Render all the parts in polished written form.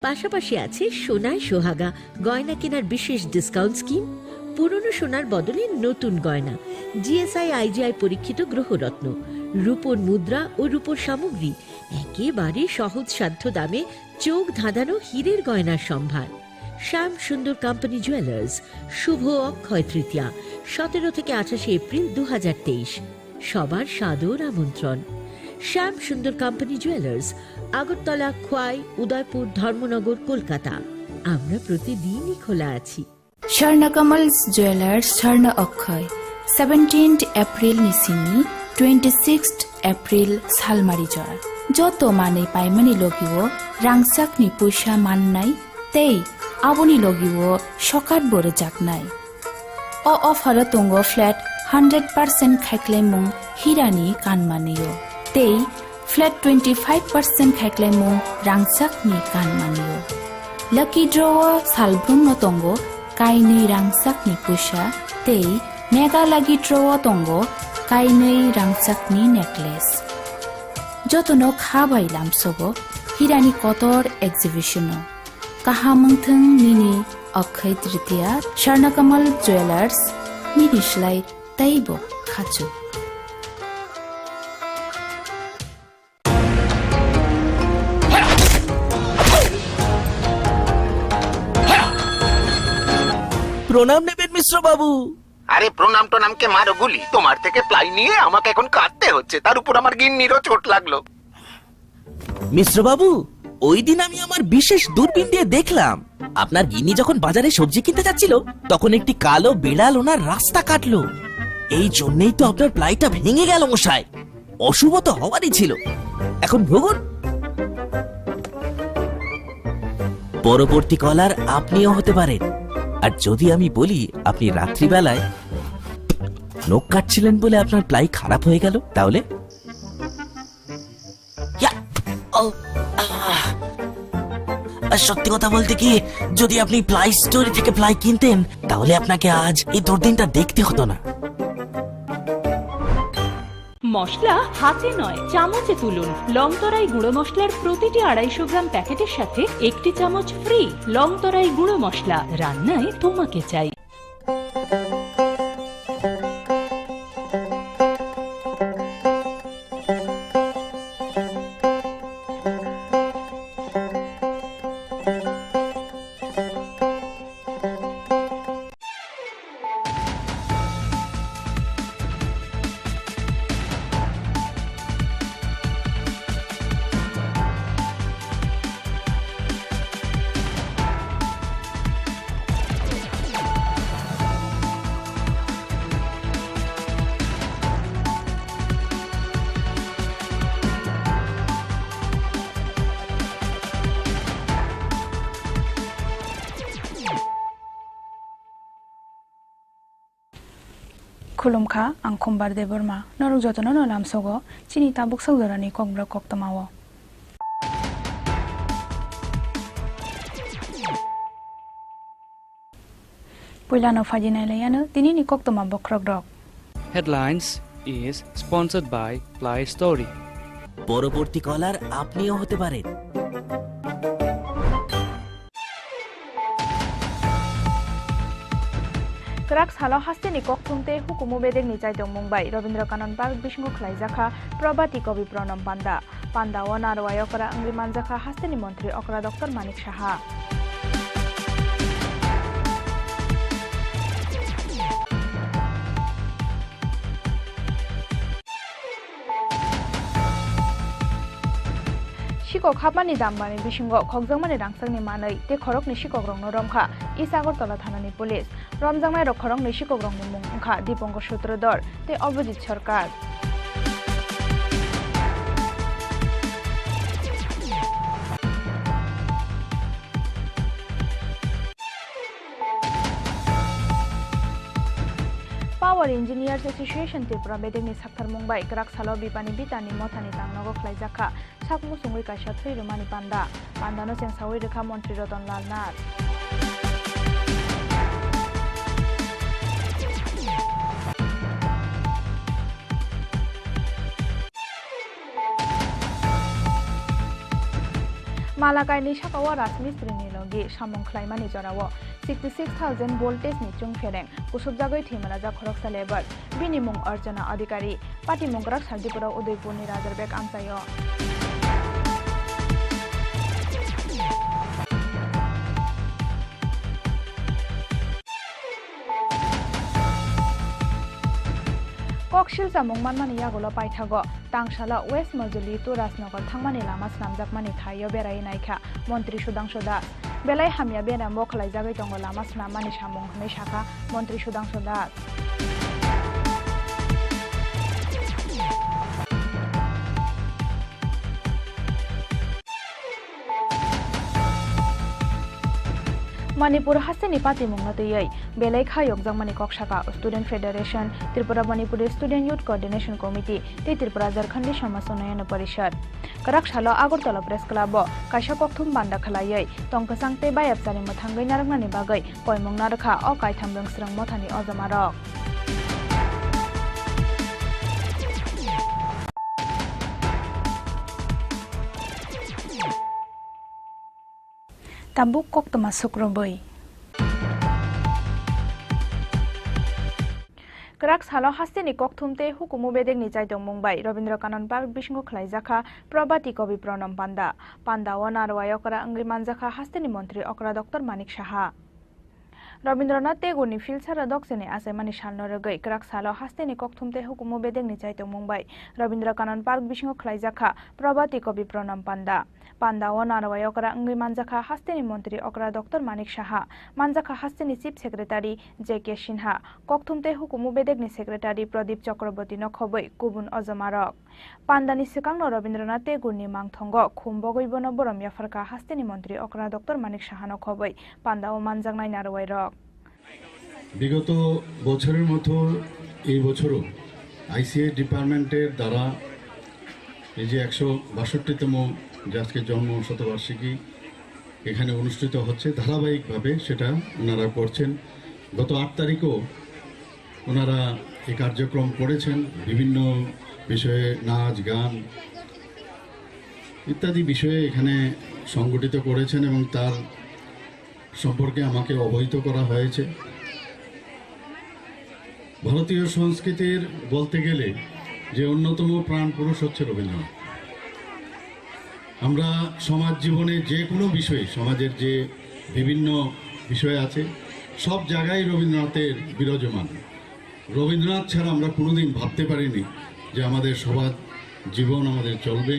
পাশাপাশি আছে সোনায় সোহাগা গয়না কেনার বিশেষ ডিসকাউন্ট স্কিম, পুরনো সোনার বদলে নতুন গয়না, জিএসআই আইজিআই পরীক্ষিত গ্রহরত্ন, রূপোর মুদ্রা ও রূপোর সামগ্রী, একেবারে সহজসাধ্য দামে চোখ ধাঁধানো হীরের গয়নার সম্ভার। শ্যাম সুন্দর কোম্পানি জুয়েলার্স, শুভ অক্ষয় তৃতীয়া, 17 থেকে 28 এপ্রিল 2023। সবার সাদর আমন্ত্রণ। Shyam Sundar company jewellers, Agartala, Khowai, Udaipur, Dharmanagar, Kolkata. আমরা প্রতিদিনই খোলা আছি। স্বর্ণকমলস জুয়েলার্স স্বর্ণ অক্ষয় 17th এপ্রিল নিসিনি 26th এপ্রিল সালমারি জয়া যত মানে পাইমানি লগিব রাংসাকনি পয়সা মাননাই তেই আবনি লগিব সকাত বড় জাকনাই অ অফার তঙ্গ ফ্ল্যাট 100% খাইক্লেমুং হিরানি কানমানিও তেই ফ্ল্যাট 25% খাইক্লেমুং রাংসাকনি কানমানিও লাকি ড্র সালব্রুম তঙ্গ কাইनै रांसाकनि पुसा तै मेगा लागि ट्रव तंगो काइनै रांसाकनि नेकलेस जतनो खाबाय लामसगो हिरानि कतर एक्जिबिशन काहामंथों निनि अक्षय तृतीया स्वर्णकमल ज्वेलार्स निरिसलाय तैबो खाचु। প্রণাম নেবেন মিশ্র বাবু। আরে প্রণাম কে মারো গুলি, তোমার থেকে প্লাই নিয়ে আমাকে এখন কাটতে হচ্ছে, তার উপর আমার গিন্নিরও চোট লাগলো। মিশ্র বাবু, ওই দিন আমি আমার বিশেষ দূরবীন দিয়ে দেখলাম আপনার গিন্নি যখন বাজারে সবজি কিনতে যাচ্ছিল তখন একটি কালো বিড়াল ওনার রাস্তা কাটলো। এই জন্যই তো আপনার প্লাইটা ভেঙে গেল মশাই। অশুভ তো হওয়ারই ছিল। এখন ভোগুন। পরবর্তী কলার আপনিও হতে পারেন। আর যদি আমি বলি আপনি রাত্রিবেলায় নখ কাটছিলেন বলে আপনার প্লাই খারাপ হয়ে গেল, তাহলে সত্যি কথা বলতে কি, যদি আপনি প্লাই স্টোরি থেকে প্লাই কিনতেন তাহলে আপনাকে আজ এই দুর্দিনটা দেখতে হতো না। মশলা হাতে নয় চামচে তুলুন। লংতরাই গুঁড়ো মশলার প্রতিটি 250 গ্রাম প্যাকেটের সাথে 1টি চামচ ফ্রি। লংতরাই গুঁড়ো মশলা, রান্নায় তোমাকে চাই। खुलुमखा आं खम्बार दे बोरमा नरक जतन न लामसगो चिनि ताबुक सौदरानि ककब्रक कक्तमावो पुइलानो फाजिनायलायानो दिनैनि कक्तमा बख्रक रक। Headlines is sponsored by Ply Story. পরবর্তী কলার আপনিও হতে পারেন। क्राक सालो हास्तेनि कक्थुमते हुकुमु बेदेक निचाइदों मुंबाई रवीन्द्रकानन पार्क बिसिंगो खलाइजाखा प्रभाती कवि प्रणब पान्दा पान्दाओ नारवायकरा अंग्रि मानजाखा हास्तेनि मन्त्री अकरा डक्टर मानिक साहा। शिকক हाबमानि दामबानि बिसिंगो खगजांमानि रांसांनि मानै ते खरकनि शिকক रंनो रमखा इस आगरतला थानानि पुलिस रमजांनाय रखरंनि शिকক रंनि मुं ओंखा दीपंकर सूत्रधर ते Abhijit Sarkar. Power engineers association Tripura बेदेगनि साक्थार मुंबाई ग्राक सालो बिपानि बितानि मथानि तांनगो खलाइजाखा साकमु सुंगै काशा थैरुमानि पान्दा पान्दानो सेंसावै रेखा मन्त्री रतन लाल नाथ। Malakai ni sakawa rasmistri ni logi samong khlaimani jorao 66,000 voltage ni chungfereng kusubjagoi thimana ja khoroksa lebar bini mung arjana adhikari pati mungrak Tripura Udaipur ni Rajarbek amsayo Kokshil samung manmani yagulo paithago tangshala West Majuli to Rasnagar thangmani lama snamjakmani thayo berai naikha Montri Sudangshu Das belai hamya bena mokhlai jagai tongo lama snamani samung nei shaka Montri Sudangshu Das Manipur haseni pati mungnatiyai belai khayok jangmani kokshaka Student Federation Tripura Manipur Student Youth Coordination Committee te Tripura Jharkhand Samas Unnayana Parishad Karakshalo Agartala Press Club kaisa kokthum banda khalayai tongkasangte bayapsani mothangai naraknani bagai poimung narakha o kaitham bengsrang mothani ojamarok Tabuk kok termasuk roboy. Kerak salo hasteni kok thumte hukumu bedek ni chai Mumbai Rabindra Kanon Park bisingo khlaijaka probati kobi pranam panda o narwayo kara angri manjaka hasteni mantri okra Dr. Manik Saha Rabindranath Tagore ni filsara doksene asaimani salnorogoi kerak salo hasteni kok thumte hukumu bedek ni chai Mumbai Rabindra Kanon Park bisingo khlaijaka probati kobi pranam panda o narwayo kara angri manjaka hasteni mantri okra Dr. Manik Saha manjaka hasteni chief secretary J.K. Sinha kok thumte hukumu bedek ni secretary Pradip Chakraborty no khoboi kubun ojamarok pandani sikangno Rabindranath Tagore ni mangthongo khumbogoi bono borom yafarka hasteni mantri okra Dr. Manik Saha no khoboi o manjangnai narwairok বিগত বছরের মতো এই বছরও আইসিএ ডিপার্টমেন্টের দ্বারা এই যে 162তম আজকে জন্ম শতবার্ষিকী এখানে অনুষ্ঠিত হচ্ছে ধারাবাহিকভাবে সেটা ওনারা করছেন গত 8 তারিখও ওনারা এই কার্যক্রম করেছেন বিভিন্ন বিষয়ে নাচ গান ইত্যাদি বিষয়ে এখানে সংগঠিত করেছেন এবং তার সম্পর্কে আমাকে অবহিত করা হয়েছে ভারতীয় সংস্কৃতির বলতে গেলে যে অন্যতম প্রাণপুরুষ হচ্ছে রবীন্দ্রনাথ আমরা সমাজ জীবনে যে কোনো বিষয়ে সমাজের যে বিভিন্ন বিষয় আছে সব জায়গায় রবীন্দ্রনাথের বিরাজমান রবীন্দ্রনাথ ছাড়া আমরা কোনোদিন ভাবতে পারিনি যে আমাদের সমাজ জীবন আমাদের চলবে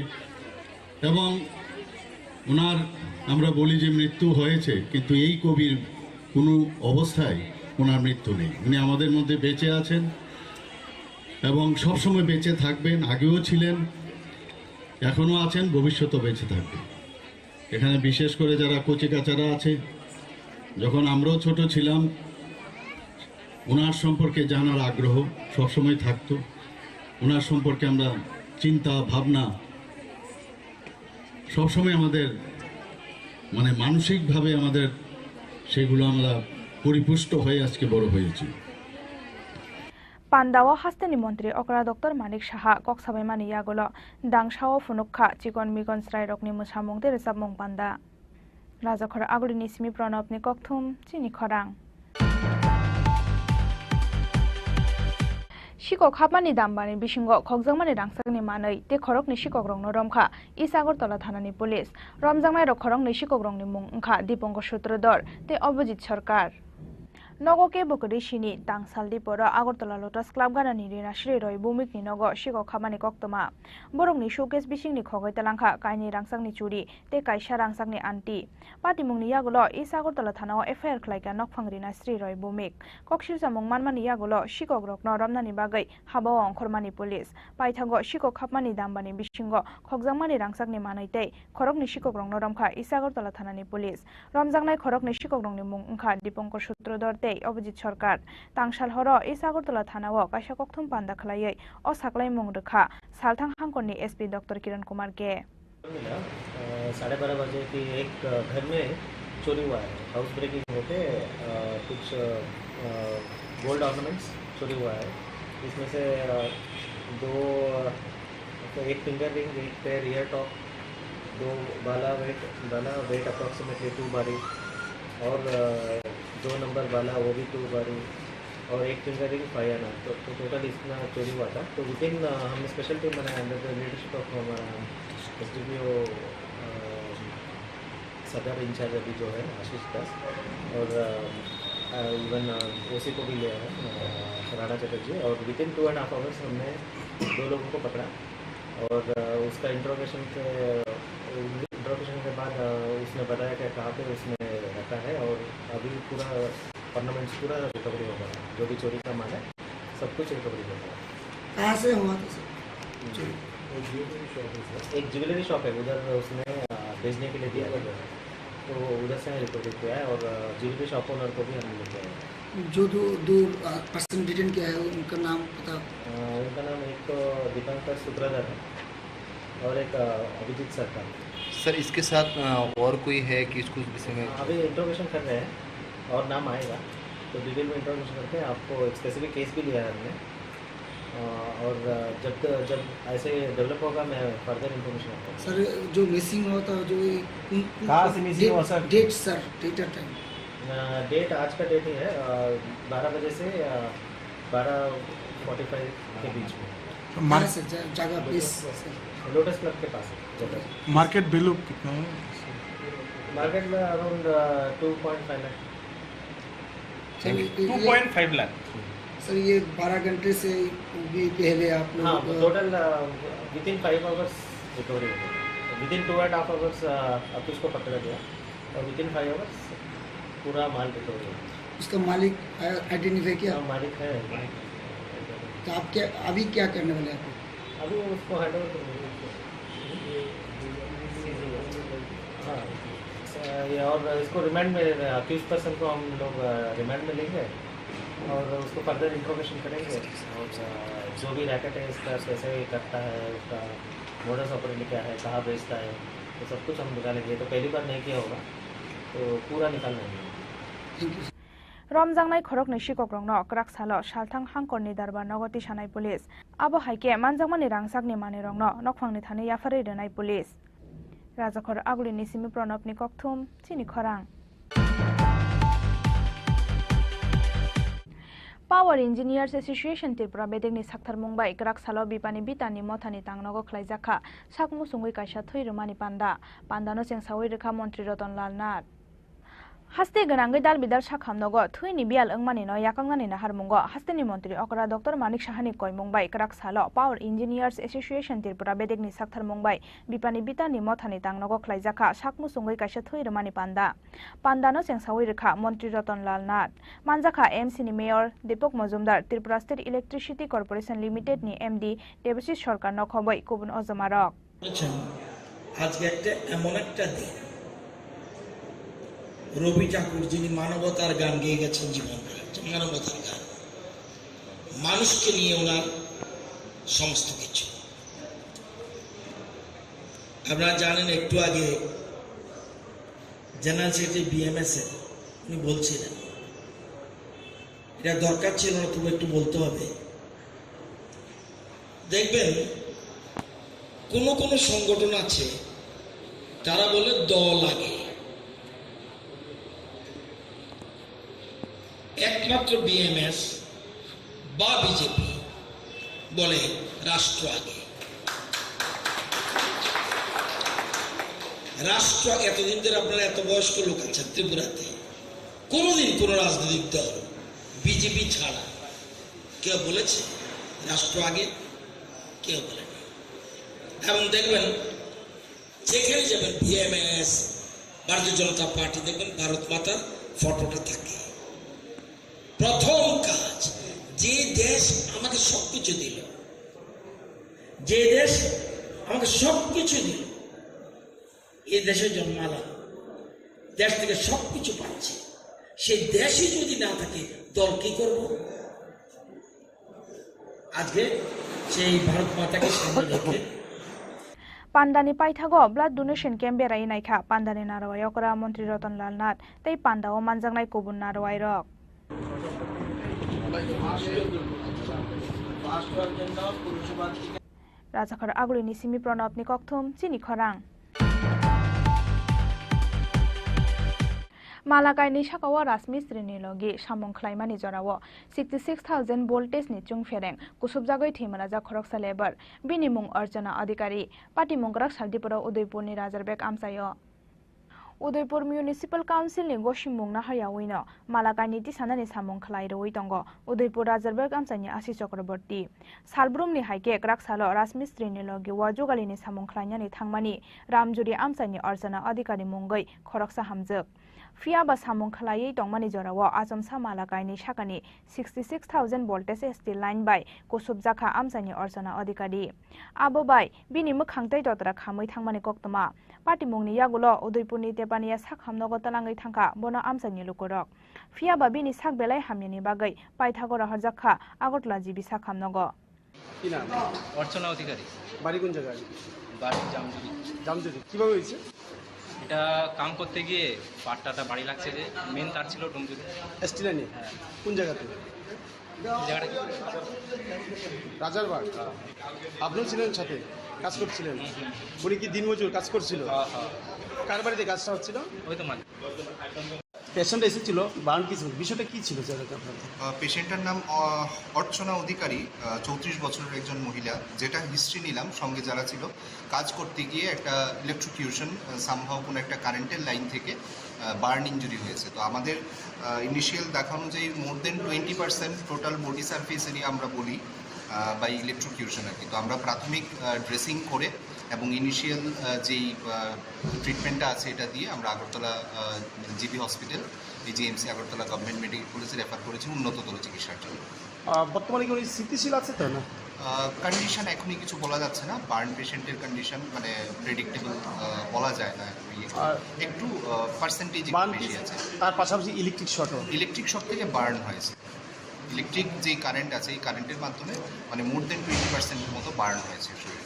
এবং ওনার আমরা বলি যে মৃত্যু হয়েছে কিন্তু এই কবির কোনো অবস্থায় ওনার মৃত্যু নেই উনি আমাদের মধ্যে বেঁচে আছেন এবং সবসময় বেঁচে থাকবেন আগেও ছিলেন এখনও আছেন ভবিষ্যতেও বেঁচে থাকবেন এখানে বিশেষ করে যারা কচিকাচারা আছে যখন আমরাও ছোট ছিলাম ওনার সম্পর্কে জানার আগ্রহ সবসময় থাকতো ওনার সম্পর্কে আমরা চিন্তা ভাবনা সবসময় আমাদের মানে মানসিকভাবে আমাদের সেগুলো আমরা পরিপুষ্ট হয়ে আজকে বড় হয়েছি Pandao hasteni mantri okra Dr. Manik Saha koksabai mani yagulo dangshao funukha chikon mikon srai rokni musamung te resabmung panda Rajakhor aguri nismi pranopni kokthum Chini Khorang Shikok hapmani dambani bisingo khokjangmani rangsakni manai te khorokni shikok rongno romkha Isagartala thanani police romjangnai rok khorokni shikok rongni mung wngkha Dipankar Sutrodar te Abhijit Sarkar Nogoke Bukuri Shini Tangsal Dipora Agartala Lotus Club Ganani Rina Shri Roy Bumik ni Nogo Shiko Khamani Koktoma Borong ni Showcase Bishing ni Khogoi Talangkha Kaini Rangsang ni Churi te Kaisha Rangsang ni Anti Pati Mungni Yagulo Isagartala Thanao FIR Klaika Nokphang Rina Shri Roy Bumik Kokshil Samung Manmani Yagulo Shiko Rokno Ramnani Bagai Habao Angkhormani Police Paithago Shiko Khapmani Dambani Bishingo Khogjangmani Rangsang ni Manaite Khorok ni Shiko Rongno Ramkha Isagartala Thanani Police Romjangnai Khorok ni Shiko Rongni Mung Wngkha Dipankar Sutrodar Abhijit Sarkar Tangsal horo Isagartala thanao kaisa kokthum panda khlaiयै o saklai mung rekha Salthang Hangkorni SP Dr. Kiran Kumar ke 12:30 बजे की एक घर में चोरी हुआ है house breaking होके कुछ गोल्ड ऑर्नामेंट्स चोरी हुआ है इसमें से एक फिंगर रिंग एक पेयर ईयर टॉप दो बाला वेट अप्रॉक्सीमेटली 2 बारी, और 2 नंबर बाला वो भी 2 बारी, और एक फिंगरिंग 5 आना, तो टोटल इतना चोरी हुआ था। तो विदिन हमने स्पेशल टीम बनाया अंडर द लीडरशिप ऑफ हमारा SDPO सदर इंचार्ज अभी जो है आशीष दास, और इवन OC को भी लिया है राणा चटर्जी, और विदिन 2.5 आवर्स हमने 2 लोगों को पकड़ा, और उसका इंट्रोगेशन के बाद उसने बताया कि कहाँ पे उसने रखा है, और अभी पूरा ऑर्नामेंट्स पूरा रिकवरी हो गया, जो भी चोरी का माल है सब कुछ रिकवरी हो गया। कहाँ से हुआ था सर? एक ज्वेलरी शॉप है, उधर उसने बेचने के लिए दिया था, तो उधर से रिकवरी किया है, और ज्वेलरी शॉप ओनर को भी हमने लेके आए। जो दो पर्सन डिटेन किया है उनका नाम पता? उनका नाम एक तो दीपंकर सूत्रधर है, और एक अभिजीत सरकार। सर इसके साथ और कोई है कि इसको विषय में अभी इंट्रोगेशन कर रहे हैं, और नाम आएगा तो डिटेल में इंट्रोगेशन करके आपको एक स्पेसिफिक केस भी लिया है हमने, और जब ऐसे डेवलप होगा मैं फर्दर इन्फॉर्मेशन आपको। सर जो मिसिंग हुआ था, जो कहाँ से मिसिंग हुआ sir? Date sir, date time? Date आज का डेट ही है, 12 बजे से 12:45 के बीच में। जगह प्लेस लोटस क्लब के पास है जगह। मार्केट वैल्यू कितना है? मार्केट में अराउंड 2.5 लाख। 2.5 लाख। सर ये 12 घंटे से भी पहले आप लोग? हाँ, टोटल विदिन 5 आवर्स रिकवरी हो गई, विदिन 2.5 आवर्स अब इसको पकड़ा गया, और विदिन 5 आवर्स पूरा माल रिकवरी हो गया। उसका मालिक आइडेंटिफाई किया? मालिक है। तो आप क्या अभी क्या करने वाले हैं? अभी उसको हैंड ओवर कर देंगे। हाँ, ये और इसको रिमांड में, अक्यूज पर्सन को हम लोग रिमांड में लेंगे, और उसको फर्दर इंफॉर्मेशन करेंगे, और जो भी रैकेट है इसका कैसे करता है, उसका मोडस ऑपरेंडी क्या है, कहाँ बेचता है, तो सब कुछ हम निकालेंगे। तो पहली बार नहीं किया होगा, तो पूरा निकालना है। रमजांनाय खरकनि सिकग्रंनो क्राक सालो सालथां हांकरनि दरबार नगति सानाय पुलिस आबो हाइके मानजांमानि रांसाकनि मानिरंनो नखफांनि थाने याफारै दोनाय पुलिस राजाखर आगुलिनि सिमि प्रणबनि ककथुम चिनि खरां पावर इंजिनियर्स एसोसिएशन त्रिपुरा बेदेगनि साक्थार मुंबाई क्राक सालो बिपानि बितानि मथानि तांनगो खलाइजाखा साकमु सुंगै काइसा थैरुमानि पान्दानो चेंसावै रेखा मन्त्री रतन लाल नाथ हास्ते गनांगै दाल बिदाल साखामनगो थैनि बियाल अंगमानि न याकांगानि नाहारमुंगो हास्तेनि मन्त्री अकरा डॉक्टर मानिक साहानि कयमुंबाई क्राक सालो पावर इंजिनियर्स एसोसिएशन त्रिपुरा बेदेगनि साक्थार मुंबाई बिपानि बितानि मथानि तांनगो खलाइजाखा साकमु सुंगै काइसा थैरुमानि पान्दानो चेंसावै रेखा मन्त्री रतन लाल नाथ मानजाखा एमसीनि mayor Dipak Majumdar Tripura state electricity corporation limited नि एमडी देबशिष सरकार नखबै कुबुन अजमारक আজকে একটা এমন একটা দিন রবি ঠাকুর যিনি মানবতার গান গেয়ে গেছেন জীবন মানবতার গান মানুষকে নিয়ে ওনার সমস্ত কিছু আপনারা জানেন একটু আগে জেনারেল সেক্রেটারি বিএমএস উনি বলছিলেন এটা দরকার ছিল না তবু একটু বলতে হবে দেখবেন কোন কোন সংগঠন আছে তারা বলে দল আগে একমাত্র বিএমএস বা বিজেপি বলে রাষ্ট্র আগে রাষ্ট্র এতদিন ধরে আপনারা এত বয়স্ক লোক আছেন ত্রিপুরাতে কোনোদিন কোন রাজনৈতিক দল বিজেপি ছাড়া কেউ বলেছে রাষ্ট্র আগে কেউ বলে এবং দেখবেন যেখানে যাবেন বিএমএস ভারতীয় জনতা পার্টি দেখবেন ভারত মাতার ফটোটা থাকে প্রথম কাজ যে দেশ আমাকে সবকিছু দিল যে দেশ আমাকে সবকিছু দিল এই দেশে জন্মালাম দেশ থেকে সবকিছু পাচ্ছি সেই দেশই যদি না থাকে দল কি করব আজকে সেই ভারত মাতাকে সামনে রেখে पान्दानि पाइथागो ब्लाड डोनेशन कैम्प बेराय नायखा पान्दानि नारवायकरा मन्त्री रतन लाल नाथ तै पान्दाओ मानजांनाय कुबुन नारवाय रक राजाखर आगुलिनि सिमि प्रणबनि ककथुम चिनि खरां Malakai Shakawa Rasmistri Nilogi, Shamon Klaimani Jorawo, 66,000 voltage ni chung fereng, Kusubjagoi Timaraja Koroksa Labor, Binimung Arjana Adhikari, Patimungrak Saldipura Udaipur ni Razarbek Amsayo. Udaipur Municipal Council ni Goshimung na Hayawino, Malakai ni Tisanani Samong Klai Roitongo, Udaipur Razarbek Amsani Asi Chakraborty. Salbrum ni Haike, Kraksalo, Rasmistri Nilogi, Wajugali ni Samong Klanyani Thangmani, Ramjuri Amsani Arjana Adhikari Mungai, Koroksa Hamjuk. Fiaba Samung Kalai Dongmani Jorawa, Azam Samalakai ni Shakani, 66,000 voltage ST line by Kusubjaka Amsani Arjana Adhikari. Abobai, Bini Mukangtai Dotra Kamui Thangmani Koktama, Patimungni Yagulo, Udaipurni Tepania Sakham Nogotalangai Tanka, Bona Amsani Lukurok. Fiaba Bini Sakbelai Hamyani Bagai, Paithagora Hazaka, Agotla Jibi Sakham Nogo. অর্চনা অধিকারী বাড়ি কোন জায়গায়? বাড়ি জামজুরি। জামজুরি কিভাবে হয়েছে? এটা কাম করতে গিয়ে পাটটাটা বাড়ি লাগছে যে মেন তার ছিল ডুমজুরি এসটি লাইনে। হ্যাঁ। কোন জায়গাতে? জায়গাটা কি? রাজারবাগ। আপনিও ছিলেন সাথে কাজ করছিলেন? উনি কি দিনমজুর কাজ করছিল? কার বাড়িতে কাজটা হচ্ছিল? ওই তো মানে পেশেন্ট এসেছিল, বার্ন কি ছিল, বিষয়টা কি ছিল? পেশেন্টের নাম অর্চনা অধিকারী, 34 বছরের একজন মহিলা। যেটা হিস্ট্রি নিলাম, সঙ্গে যারা ছিল, কাজ করতে গিয়ে একটা ইলেকট্রিকিউশন সামহাও কোনো একটা কারেন্টের লাইন থেকে বার্ন ইঞ্জুরি হয়েছে। তো আমাদের ইনিশিয়াল দেখা অনুযায়ী মোর দেন 20% টোটাল বডি সারফেস এরিয়া আমরা বলি বাই ইলেকট্রিকিউশন আর কি। তো আমরা প্রাথমিক ড্রেসিং করে এবং ইনিশিয়াল যেই ট্রিটমেন্টটা আছে এটা দিয়ে আমরা Agartala GB hospital, GMC Agartala government medical কলেজে রেফার করেছি উন্নততর চিকিৎসার জন্য। বর্তমানে কি উনি স্থিতিশীল আছে তো না? কন্ডিশন এখনই কিছু বলা যাচ্ছে না। বার্ন পেশেন্টের কন্ডিশন মানে প্রেডিক্টেবল বলা যায় না, একটু পার্সেন্টেজ বেশি আছে। তার পাশাপাশি ইলেকট্রিক শক থেকে বার্ন হয়েছে। ইলেকট্রিক যে কারেন্ট আছে এই কারেন্টের মাধ্যমে মানে মোর দেন 20% মতো বার্ন হয়েছে শরীরে।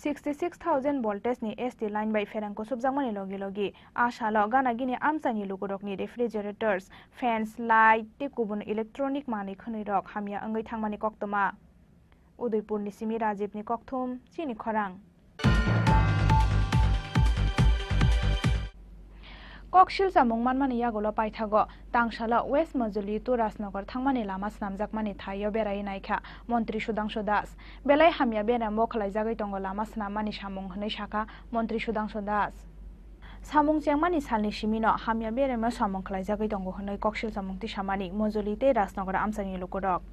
66,000 voltage ni ST line by Ferang Kusubjamani Logi Logi, Ashalo Ganagini Amsani Lukurok ni refrigerators, fans, light, Tekubun electronic mani Khunirok, Hamia Angai Thangmani Koktoma. Udaipur ni Simi Rajib ni Kokthum, Chini Khorang. Kokshil Samung Manmani Yagulo Paithago, Tangshala West Majuli to Rasnagar Thangmani Lama Snamjakmani Thayo Berai Naika, Montri Shudangsho Das, Belai Hamia Bena Mokalai Zagaitongo Lama Snamani Shamung Nishaka, Montri Shudangsho Das. Samung Changmani Salni Shimino, Hamia Berema Samung Kalai Zagaitongo Honai Kokshil Samung Tishamani, Mojuli te Rasnagar Amsani Lukurok.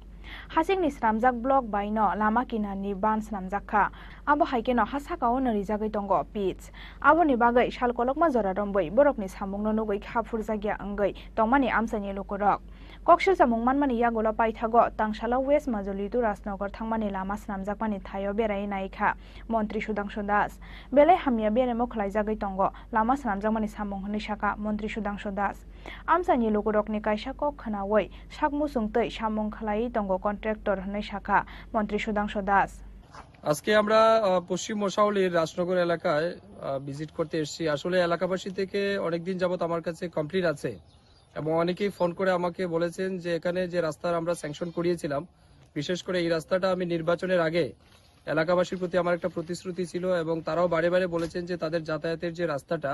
Hasing ni Sramjak blog by no Lama Kinani Ban Snamjaka, Abo Haikeno Hasaka Onari Zagaitongo Pits, Abo ni Bagai Shalkolok Mazora Romboy, Borok ni Samung no Nugui Hapur Zagia Angai, Tomani Amsani Lukurok. Kokshil Samung Manmani Yagola Paithago, Tangshala West Majuli to Rasnagar Thangmani Lama Snamjakmani Thayo Berai Naika, Montri Shudangsho Das, Bele Hamia Beremo Klai Zagaitongo, Lama Snamjakmani Samung Nishaka, Montri Shudangsho Das. Amsani Lukurok ni Kaishako Khanawai, Shakmusung Tei Shamung Khalai Tongo Contractor Nishaka, Montri Shudangsho Das. আজকে আমরা পশ্চিম মশাউলির রাজনগর এলাকায় visit করতে এসেছি। আসলে এলাকাবাসী থেকে অনেকদিন যাবত আমার কাছে কমপ্লেইন আছে এবং অনেকেই ফোন করে আমাকে বলেছেন যে এখানে যে রাস্তার আমরা স্যাংশন করিয়েছিলাম, বিশেষ করে এই রাস্তাটা আমি নির্বাচনের আগে এলাকাবাসীর প্রতি আমার একটা প্রতিশ্রুতি ছিল এবং তারাও বারে বারে বলেছেন যে তাদের যাতায়াতের যে রাস্তাটা,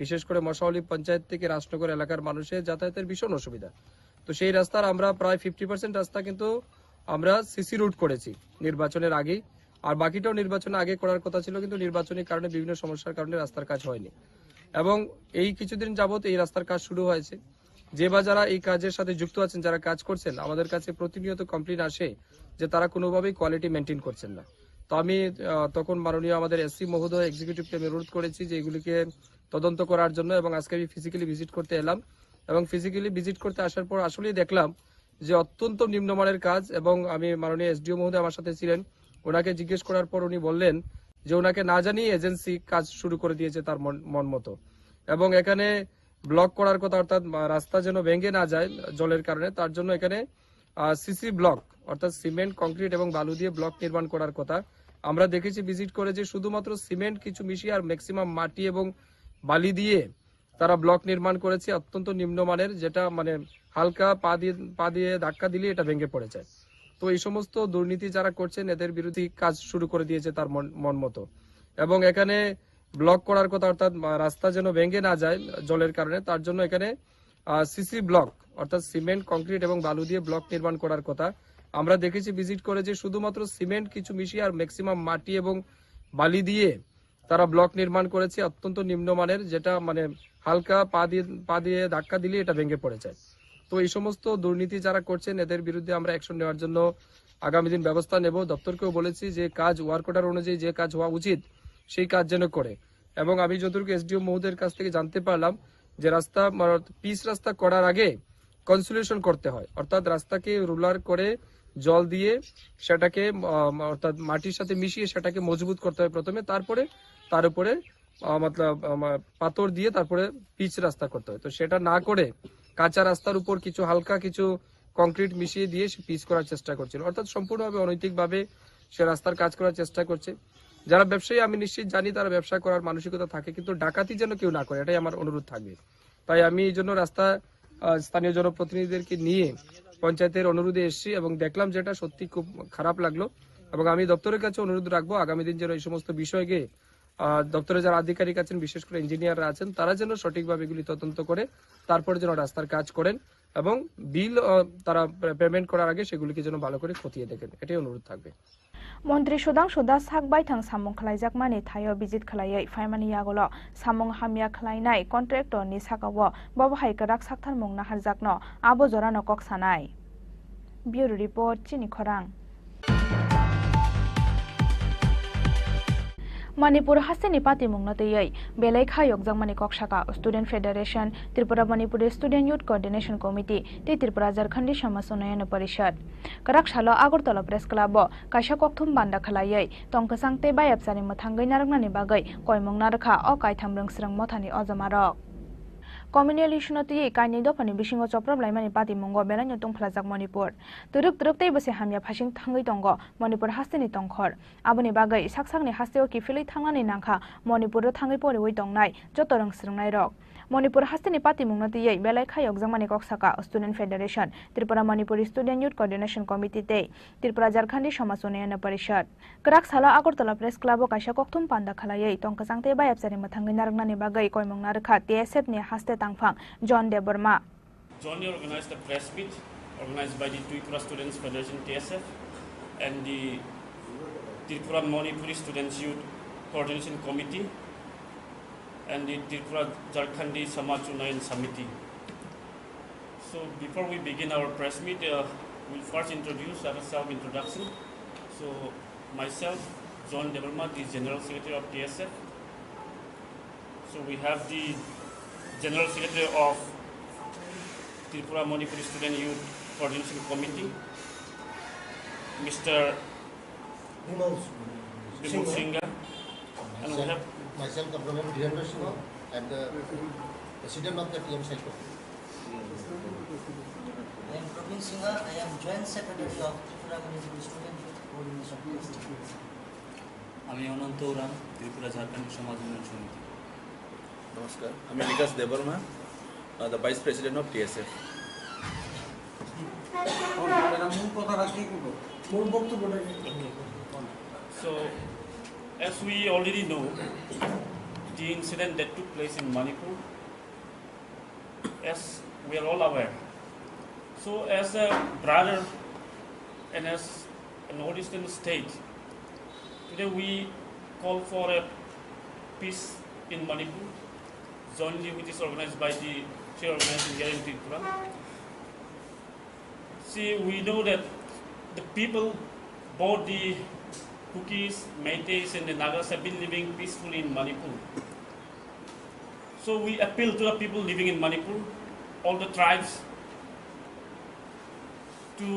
বিশেষ করে মশাউলি পঞ্চায়েত থেকে রাজনগর এলাকার মানুষের যাতায়াতের ভীষণ অসুবিধা। তো সেই রাস্তার আমরা প্রায় 50% রাস্তা কিন্তু আমরা সিসি রুট করেছি নির্বাচনের আগেই, আর বাকিটাও নির্বাচনের আগে করার কথা ছিল, কিন্তু নির্বাচনের কারণে বিভিন্ন সমস্যার কারণে রাস্তার কাজ হয়নি। এবং এই কিছুদিন যাবত এই রাস্তার কাজ শুরু হয়েছে। যে বা যারা এই কাজের সাথে যুক্ত আছেন, যারা কাজ করছেন, আমাদের কাছে প্রতিনিয়ত কমপ্লেইন আসে যে তারা কোনোভাবেই কোয়ালিটি মেনটেন করছেন না। তো আমি তখন মাননীয় আমাদের এসসি মহোদয় এক্সিকিউটিভকে আমি অনুরোধ করেছি যে এগুলিকে তদন্ত করার জন্য, এবং আজকে আমি ফিজিক্যালি ভিজিট করতে এলাম এবং ফিজিক্যালি ভিজিট করতে আসার পর আসলেই দেখলাম যে অত্যন্ত নিম্নমানের কাজ। এবং আমি মাননীয় এসডিও মহোদয় আমার সাথে ছিলেন, ওনাকে জিজ্ঞেস করার পর উনি বললেন যে ওনাকে না জানিয়ে এজেন্সি কাজ শুরু করে দিয়েছে তার মন মতো, এবং এখানে ব্লক করার কথা, অর্থাৎ রাস্তা যেন ভেঙে না যায় জলের কারণে, তার জন্য এখানে সিসি ব্লক অর্থাৎ সিমেন্ট, কংক্রিট এবং বালু দিয়ে ব্লক নির্মাণ করার কথা। আমরা দেখেছি ভিজিট করে যে শুধুমাত্র সিমেন্ট কিছু মিশিয়ে আর ম্যাক্সিমাম মাটি এবং বালি দিয়ে তারা ব্লক নির্মাণ করেছে, অত্যন্ত নিম্নমানের, যেটা মানে হালকা পা দিয়ে ধাক্কা দিলে এটা ভেঙে পড়ে যায়। তো এই সমস্ত দুর্নীতি যারা করছেন এদের বিরুদ্ধে কাজ শুরু করে দিয়েছে তার মন মতো। এবং এখানে ব্লক করার কথা, অর্থাৎ রাস্তা যেন ভেঙে না যায় জলের কারণে, তার জন্য এখানে সিসি ব্লক অর্থাৎ সিমেন্ট, কংক্রিট এবং বালু দিয়ে ব্লক নির্মাণ করার কথা। আমরা দেখেছি ভিজিট করে যে শুধুমাত্র সিমেন্ট কিছু মিশিয়ে আর ম্যাক্সিমাম মাটি এবং বালি দিয়ে তারা ব্লক নির্মাণ করেছে, অত্যন্ত নিম্নমানের, যেটা মানে হালকা পা দিয়ে ধাক্কা দিলে এটা ভেঙে পড়ে যায়। তো এই সমস্ত দুর্নীতি যারা করছেন এদের বিরুদ্ধে আমরা অ্যাকশন নেওয়ার জন্য আগামী দিন ব্যবস্থা নেব। দপ্তরকেও বলেছি যে কাজ ওয়ার্ক অর্ডার অনুযায়ী যে কাজ হওয়া উচিত সেই কাজ যেন করে। এবং আমি যতটুকু এসডিও মহোদয়ের কাছ থেকে জানতে পারলাম যে রাস্তা পিচ রাস্তা করার আগে কনসুলেশন করতে হয়, অর্থাৎ রাস্তাকে রুলার করে জল দিয়ে সেটাকে অর্থাৎ মাটির সাথে মিশিয়ে সেটাকে মজবুত করতে হয় প্রথমে, তারপরে তার উপরে মতলব পাথর দিয়ে তারপরে পিচ রাস্তা করতে হয়। তো সেটা না করে কাঁচা রাস্তার উপর কিছু হালকা কিছু কংক্রিট মিশিয়ে দিয়ে সে পিচ করার চেষ্টা করছিল, অর্থাৎ সম্পূর্ণভাবে অনৈতিকভাবে সে রাস্তার কাজ করার চেষ্টা করছে। যারা ব্যবসায়ী আমি নিশ্চিত জানি তারা ব্যবসা করার মানসিকতা থাকে, কিন্তু ডাকাতি যেন কেউ না করে, এটাই আমার অনুরোধ থাকবে। তাই আমি এই জন্য রাস্তা স্থানীয় জনপ্রতিনিধিদেরকে নিয়ে পঞ্চায়েতের অনুরোধে এসেছি এবং দেখলাম যেটা সত্যি খুব খারাপ লাগলো। এবং আমি দপ্তরের কাছে অনুরোধ রাখবো আগামী দিন যেন এই সমস্ত বিষয়কে দপ্তরে যারা আধিকারিক আছেন, বিশেষ করে ইঞ্জিনিয়াররা আছেন, তারা যেন সঠিকভাবে এগুলি তদন্ত করে তারপরে যেন রাস্তার কাজ করেন এবং বিল তারা পেমেন্ট করার আগে সেগুলিকে যেন ভালো করে খতিয়ে দেখেন, এটাই অনুরোধ থাকবে। মন্ত্রী সুদাং সুদা সাকবাই থাং সামং খালাইজাক মানি থাইও ভিজিট খালাयै ফাইমানি ইয়াগolo সামং হামিয়া খালাইনাই contractor ni sakawo babahai karak sakthar mong na harjakno abo jorano kok sanai. Bureau report Chini Khorang. Manipur haseni pati mongno teyai belai khayok jangmani koksaka Student Federation, Tripura Manipur Student Youth Coordination Committee, te Tripura Jharkhandi Samaj Unnayana Parishad. Karak shalo Agartala Press Club kaisa kokthum banda khalayai tongkasang te bayapsani mothangai naraknani bagai koimong narakha o kaitham rungsrang mothani ojamarok. Communal issue kaini dopani bisingo choprab laimani pati mongo belani tongphlajak Manipur. Turuk tei bose hamya phasing thangai tongo Manipur hasteni tongkhor. Aboni bagai saksakni hasteo kifili thangnani nangkha Manipur thangai pore oi tongnai jotorang srungnai rok. Manipur hasteni pati mongno tei belai khayok jangmani koksaka Student Federation, Tripura Manipur Student Youth Coordination Committee te Tripura Jharkhandi Samaj Unnayana Parishad. Krak sala Agartala Press Club kaisa kokthum panda khalayai tongkasang te bayapsani mothangai naraknani bagai koimong narakha TSF ni haste tangphang John Deborma. Jointly organized a press meet organized by the Tripura Students Federation TSF and the Tripura Manipuri Students Youth Coordination Committee and the Tripura Jharkhandi Samaj Unnayana Samiti. So before we begin our press meet, we'll first introduce our self-introduction. So myself, John Deborma, the General Secretary of TSF. So we have the General Secretary of Tripura Manipuri Student Youth Coordination Committee, Mr. Bimal Singha, and we have myself, Dr. Dhirendra Singha, and the President of the TM Cycle. I am Praveen Singha. I am Joint Secretary of Tripura Manipuri Student Youth Coordination Committee. আমি অনন্ত ওরাম, ত্রিপুরা ঝাড়খণ্ড সমাজ উন্নয়ন সমিতি। নমস্কার, আমি Bikash Debbarma, the vice president of TSF. So, as we already know, the incident that took place in Manipur, as we are all aware. So, as a brother and as a northeastern state, today we call for a peace in Manipur, jointly which is organized by the three organizations here in Tripura. See, we know that the people, both the Kukis, Meiteis and the Nagas have been living peacefully in Manipur. So we appeal to the people living in Manipur, all the tribes, to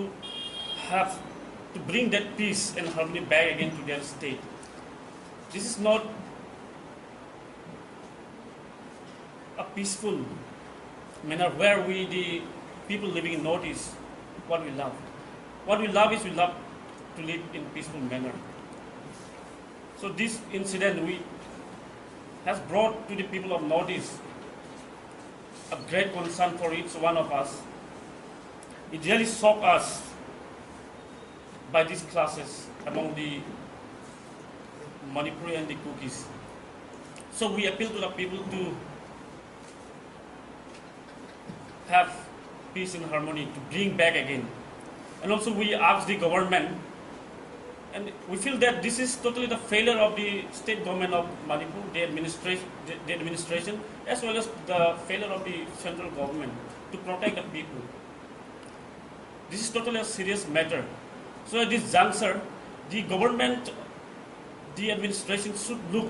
bring that peace and harmony back again to their state. This is not a peaceful manner where we, the people living in Northeast, what we love. What we love is we love to live in peaceful manner. So this incident has brought to the people of Northeast a great concern for each one of us. It really shocked us by these classes among the Manipuri and the Kukis. So we appeal to the people to have peace and harmony, to bring back again. And also we ask the government, and we feel that this is totally the failure of the state government of Manipur, the administration, as well as the failure of the central government to protect the people. This is totally a serious matter. So at this juncture, the government, the administration should look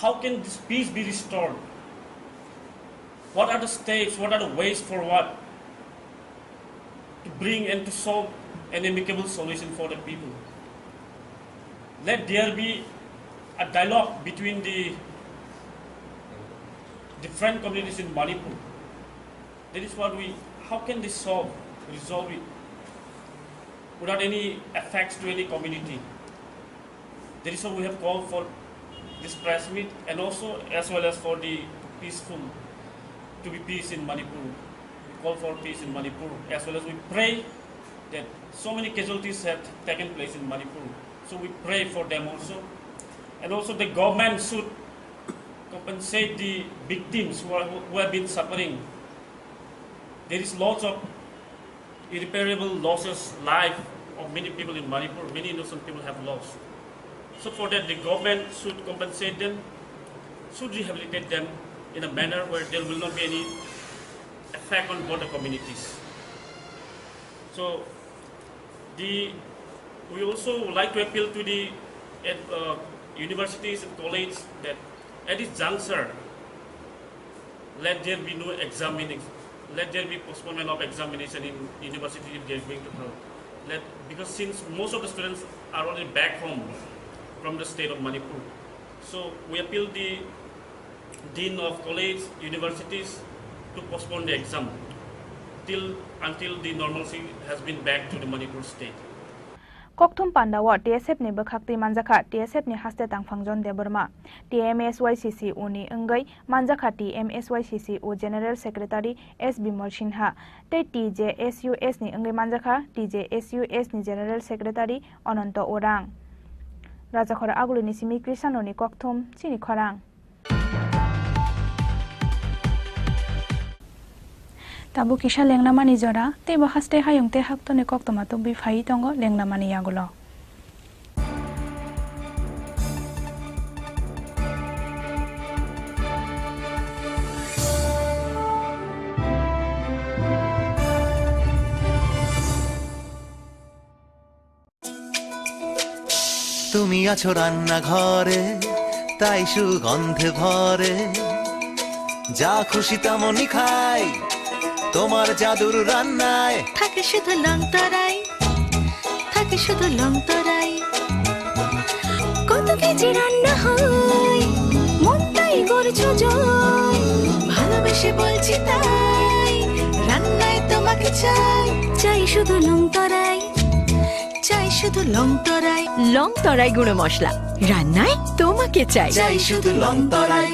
how can this peace be restored? What are the steps, what are the ways forward to bring and to solve an amicable solution for the people? Let there be a dialogue between the different communities in Manipur. That is what how can they resolve it without any effects to any community? That is why we have called for this press meet, and also as well as for the to be peace in Manipur. We call for peace in Manipur, as well as we pray that so many casualties have taken place in Manipur. So we pray for them also. And also the government should compensate the victims who have been suffering. There is lots of irreparable losses, life of many people in Manipur. Many innocent people have lost. So for that, the government should compensate them, should rehabilitate them in a manner where there will not be any effect on border communities. So we also would like to appeal to the universities and colleges that at this juncture, let there be no let there be postponement of examination in university if they are going to hold. Because since most of the students are already back home from the state of Manipur, so we appeal the dean of college, universities to postpone the exam until the normalcy has been back to the Manipur state. Kokthum Pandawa TSF ni bekhakti manjaka TSF ni haste tangphangjon deborma TMSYCC uni engai manjaka TMSYCC General Secretary S Bimal Sinha te TJSUS ni engai manjaka TJSUS ni General Secretary Ananto Orang Rajakhora aguli ni simi Krisano ni Kokthum Chini Khorang Tabu kisha lengnamani jora te bahaste hayungte haktone koktomato bifai tongo lengnamani yagulo তুমি আছো রান্না ঘরে তাই সুগন্ধে ভরে যা খুশি তেমনই খাই তোমার জাদুর রান্নায় থাকে শুধু লংতরাই থাকে শুধু লংতরাই কত কেজি রান্না হয় মনটাই করছো জয় ভালোবেসে বলছি তাই রান্নায় তোমাকে চাই চাই শুধু লংতরাই চাই শুধু লংতরাই লংতরাই গুঁড়ো মশলা রান্নায় তোমাকে চাই চাই শুধু লংতরাই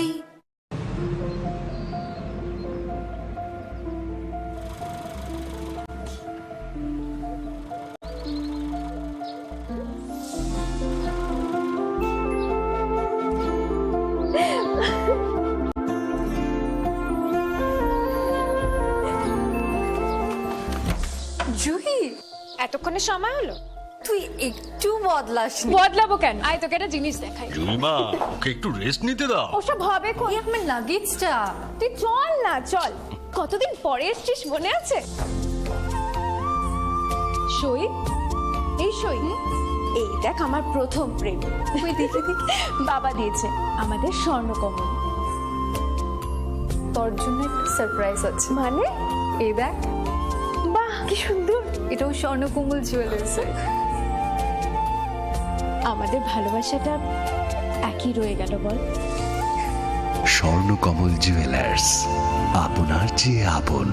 জুহি এতক্ষণে সময় হলো তুই একটু বদলাসনি বদলাবো কেন আয় তোকে একটা জিনিস দেখাই জুইমা ওকে একটু রেস্ট নিতে দাও ওসব হবে কই আমার লাগেজটা তুই চল না চল কতদিন পরে এসেছিস মনে আছে সই এই সই এই দেখ আমার প্রথম প্রেম তুই দেখে দেখ বাবা দিয়েছে আমাদের স্বর্ণকমল তোর জন্য একটা সারপ্রাইজ আছে মানে এই দেখ বাহ কি সুন্দর এটাও স্বর্ণকমল জুয়েলার্সে আমাদের ভালোবাসাটা একই রয়ে গেল বল স্বর্ণকমল জুয়েলার্স আপনার চেয়ে আপন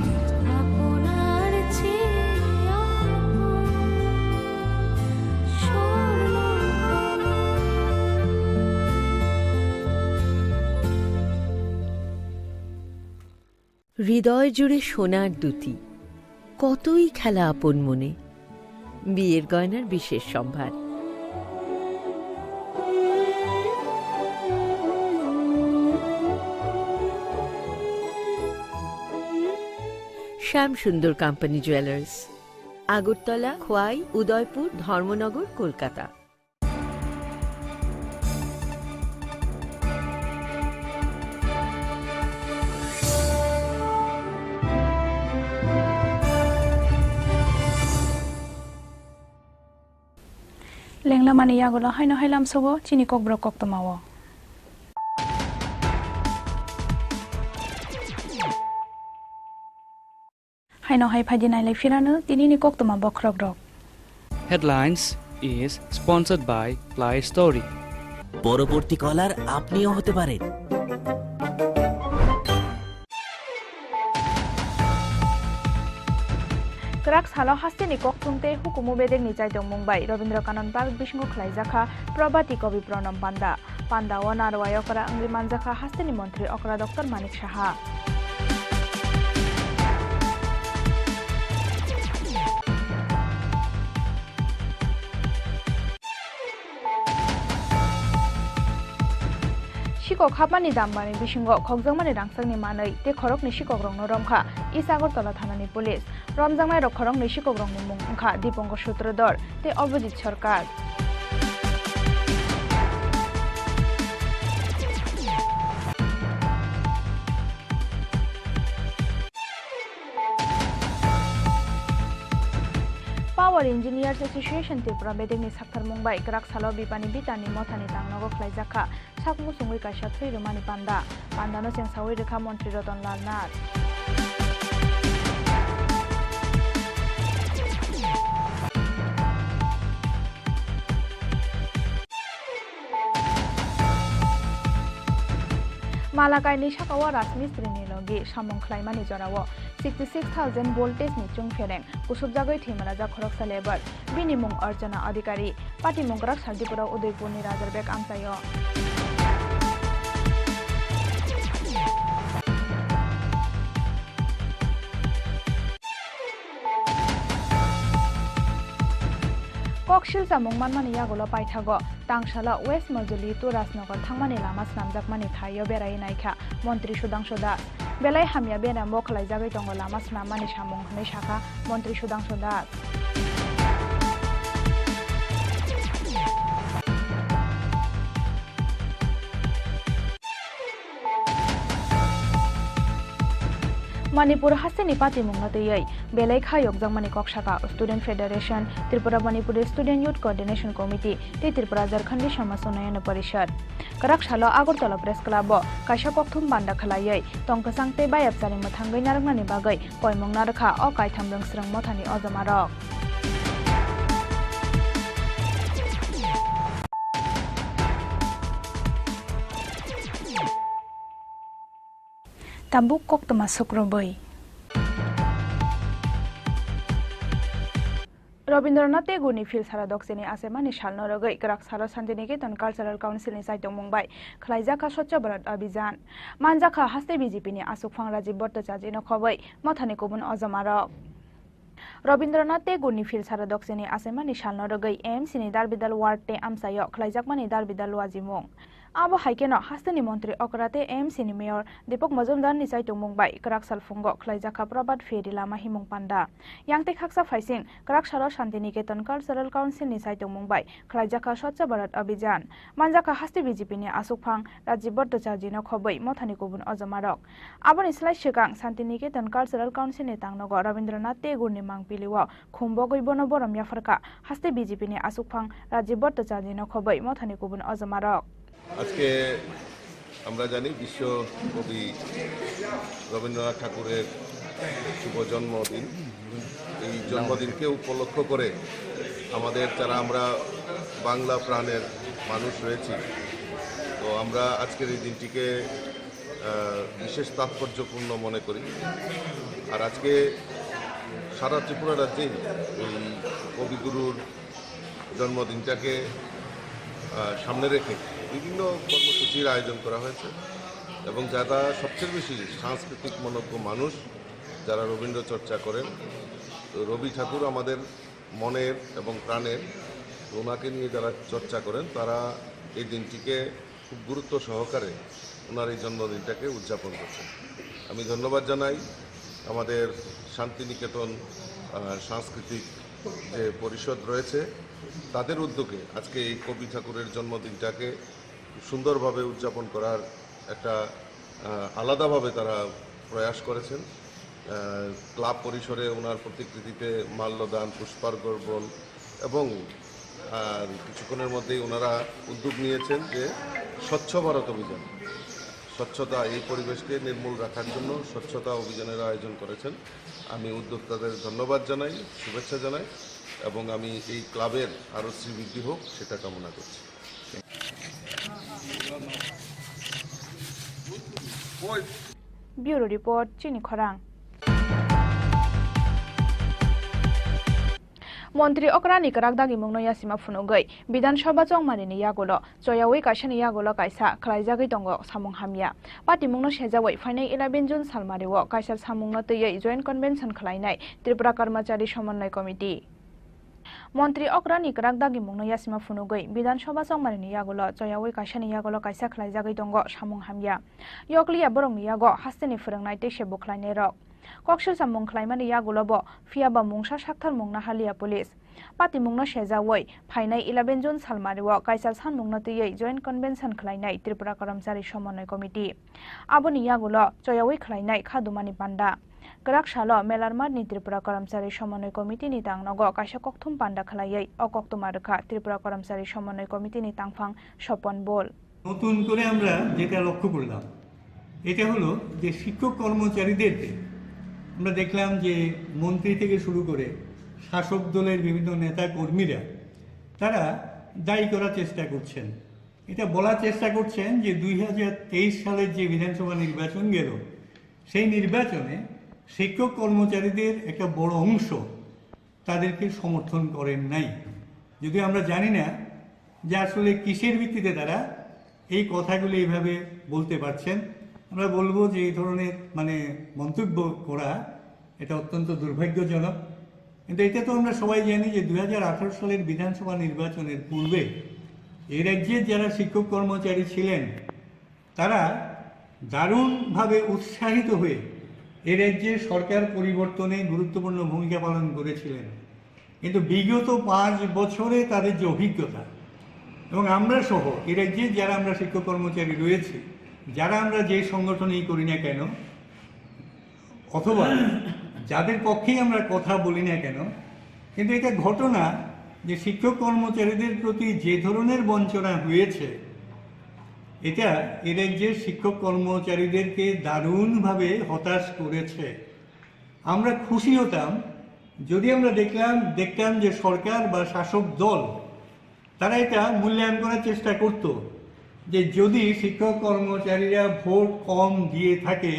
হৃদয় জুড়ে সোনার দুটি কতই খেলা আপন মনে বিয়ের গয়নার বিশেষ সম্ভার শ্যাম সুন্দর কোম্পানি জুয়েলার্স, আগরতলা, খোয়াই, উদয়পুর, ধর্মনগর, কলকাতা। লেংলা মানে ইয়াগুলো হাইনো হাইলাম সবো চিনি kokborok koktamawo haino hai phadi nai lai firano tinini koktoma bokrok rok. Headlines is sponsored by Play Story. পরবর্তী কলার আপনিও হতে পারেন। Krak salo hasteni koktumte hukumu bedek ni jaitong Mumbai Rabindra Kanon Park bisingo khlaijaka probati kobi pranam panda panda onar wayokara angri manjaka hasteni mantri okra Dr. Manik Saha. Sikok hapani dambani bisingo khokjangmani rangsangni manai te khorokni sikokrong no romkha Isagortala thanani police romjangnai rok khorokni sikokrongni mung ongkha Dipongo Sutrodor te Obojit Sarkar. Power Engineers Association Tripura bedengni sakthar Mumbai Krak salo bipani bitani mothani tangnogo khlaijaka sakmu sungui kaisa thui romani panda pandano chengsawi rekha Montri Ratan Lal Nath. Malakai ni sakawa Rasmistri ni logi samong khlaimani jorao 66,000 voltage ni chungfereng kusubjagoi thimaraja khoroksa lebar binimung Archana Adhikari pati mungrak Sardipura Udaipur ni Rajarbek amsayo. Kokshil samung manmani yagulo paithago tangshala West Majuli to Rasnagar thangmani lama snamjakmani thayo berai naikha Montri Sudangshu Das belai hamya bena mokhlai jagai tongo lama snamani samung hnai shaka Montri Sudangshu Das. Manipur hasteni pati mungnateyai belai khayok jangmani kokshaka Student Federation Tripura Manipur Student Youth Coordination Committee te Tripura Jharkhandi Samaj Unnayana Parishad Karak salo Agartala Press Club o kaisa kokthum banda khalayai tongkasang te bayapchani mothangai naroknani bagai koimong narakha o kaitham rongsrang mothani ojamarok. Tabuk koktoma sukrobai Rabindranath Tagore ni fil sara dokseni asemani salno rogai Krak salo Santiniketan Cultural Council ni saitong Mumbai khlaijaka Swachh Bharat Abhijan manjaka haste BJP ni asukphang Rajiv Bhattacharya no khobai mothani kubun ojamarok. Rabindranath Tagore ni fil sara dokseni asemani salno rogai AMC ni Darbidal Ward te amsayo khlaijakmani Darbidal wajimung abo haikeno hasteni mantri okrate AMC ni mayor Deepak Majumdar ni saitong Mumbai Krak salfungo khlaijaka Prabat Feri lama himung panda yangte khaksa faising Krak salo Santiniketan Cultural Council ni saitong Mumbai khlaijaka Swachh Bharat Abhijan manjaka haste BJP ni asukphang Rajiv Bhattacharya no khobai mothani kubun ojamarok aboni slai sekang Santiniketan Cultural Council ni tangnogo Rabindranath Tagore ni mangpiliwo khumbogoi bono borom yafarka haste BJP ni asukphang Rajiv Bhattacharya no khobai mothani kubun ojamarok. আজকে আমরা জানি বিশ্ব কবি রবীন্দ্রনাথ ঠাকুরের শুভ জন্মদিন এই জন্মদিনকে উপলক্ষ করে আমাদের যারা আমরা বাংলা প্রাণের মানুষ রয়েছি তো আমরা আজকের এই দিনটিকে বিশেষ তাৎপর্যপূর্ণ মনে করি আর আজকে সারা ত্রিপুরা রাজ্যেই এই কবিগুরুর জন্মদিনটাকে সামনে রেখে বিভিন্ন কর্মসূচির আয়োজন করা হয়েছে এবং যারা সবচেয়ে বেশি সাংস্কৃতিক মনজ্ঞ মানুষ যারা রবীন্দ্র চর্চা করেন তো রবি ঠাকুর আমাদের মনের এবং প্রাণের ওনাকে নিয়ে যারা চর্চা করেন তারা এই দিনটিকে খুব গুরুত্ব সহকারে ওনার এই জন্মদিনটাকে উদযাপন করছেন। আমি ধন্যবাদ জানাই আমাদের শান্তিনিকেতন সাংস্কৃতিক যে পরিষদ রয়েছে তাদের উদ্যোগে আজকে এই কবি ঠাকুরের জন্মদিনটাকে সুন্দরভাবে উদযাপন করার একটা আলাদাভাবে তারা প্রয়াস করেছেন। ক্লাব পরিসরে ওনার প্রতিকৃতিতে মাল্যদান, পুষ্পার্ঘ্য এবং কিছুক্ষণের মধ্যেই ওনারা উদ্যোগ নিয়েছেন যে স্বচ্ছ ভারত অভিযান, স্বচ্ছতা, এই পরিবেশকে নির্মূল রাখার জন্য স্বচ্ছতা অভিযানের আয়োজন করেছেন। আমি উদ্যোক্তাদের ধন্যবাদ জানাই, শুভেচ্ছা জানাই এবং আমি এই ক্লাবের আরও শ্রীবৃদ্ধি হোক সেটা কামনা করছি। ব্যুরো রিপোর্ট, চিনি খরাং। মন্ত্রী অকরানি কারাক দাগি মুংনো ইয়াসিমা ফুনুগৈ বিধানসভা চংমারিনি ইয়াগলো চয়াওই কাইসানি ইয়াগলো কাইসা খালাইজাগৈ দंग सामुं हामिया पार्टी मुंनो सेजावै फाइनाय 11 जुन सालमारिओ काइसा सामुंनो तैयै जॉइंट कन्वेंशन खालायनाय त्रिपुरा कर्मचारी समन्वय कमिटी। মন্ত্রী অকরানি কারাক দাগি মুংনো ইয়াসিমা ফুনুগৈ বিধানসভা চংমারিনি ইয়াগলো চয়াওই কাইসানি ইয়াগলো কাইসা খালাইজাগৈ दंग सामुं हामिया यकलिया बरंनि यागो हास्तेनि फोरोंनाय तैसे बुख्लायनाय रक कक्सिल सामुं खालायमानि यागलोबो फियाबा मुंसा साक्थार मुंना हालिया पुलिस पार्टी मुंनो सेजावै फाइनाय 11 जुन सालमारिओ काइसा सानमुंनो तैयै जॉइंट कन्वेंशन खालायनाय त्रिपुरा कर्मचारी समन्वय कमिटी आबोनि यागलो चयावै खालायनाय खादुमानि पान्डा गराक सालो मेलारमारनि त्रिपुरा कर्मचारी समन्वय कमिटिनि तांनगो काइसा कक्थुम पान्डा खालायै अकक्तमा रेखा त्रिपुरा कर्मचारी समन्वय कमिटिनि तांफां স্বপন বল। নতুন করে আমরা যেটা লক্ষ্য করলাম এটা হলো যে শিক্ষক কর্মচারীদেরকে আমরা দেখলাম যে মন্ত্রী থেকে শুরু করে শাসক দলের বিভিন্ন নেতা কর্মীরা তারা দায়ী করার চেষ্টা করছেন। এটা বলার চেষ্টা করছেন যে 2023 সালের যে বিধানসভা নির্বাচন গেল সেই নির্বাচনে শিক্ষক কর্মচারীদের একটা বড় অংশ তাদেরকে সমর্থন করেন নাই। যদি আমরা জানি না যে আসলে কিসের ভিত্তিতে তারা এই কথাগুলো এইভাবে বলতে পারছেন, আমরা বলবো যে এই ধরনের মন্তব্য করা এটা অত্যন্ত দুর্ভাগ্যজনক। কিন্তু এটা তো আমরা সবাই জানি যে 2018 সালের বিধানসভা নির্বাচনের পূর্বে এই রাজ্যের যারা শিক্ষক কর্মচারী ছিলেন তারা দারুণভাবে উৎসাহিত হয়ে এই রাজ্যের সরকার পরিবর্তনে গুরুত্বপূর্ণ ভূমিকা পালন করেছিলেন। কিন্তু বিগত 5 বছরে তাদের যে অভিজ্ঞতা এবং আমরা সহ এই রাজ্যের যারা আমরা শিক্ষক কর্মচারী রয়েছি, যারা আমরা যে সংগঠনেই করি না কেন অথবা যাদের পক্ষেই আমরা কথা বলি না কেন, কিন্তু এটা ঘটনা যে শিক্ষক কর্মচারীদের প্রতি যে ধরনের বঞ্চনা হয়েছে এটা এ রাজ্যের শিক্ষক কর্মচারীদেরকে দারুণভাবে হতাশ করেছে। আমরা খুশি হতাম যদি আমরা দেখতাম যে সরকার বা শাসক দল তারা এটা মূল্যায়ন করার চেষ্টা করত যে যদি শিক্ষক কর্মচারীরা ভোট কম দিয়ে থাকে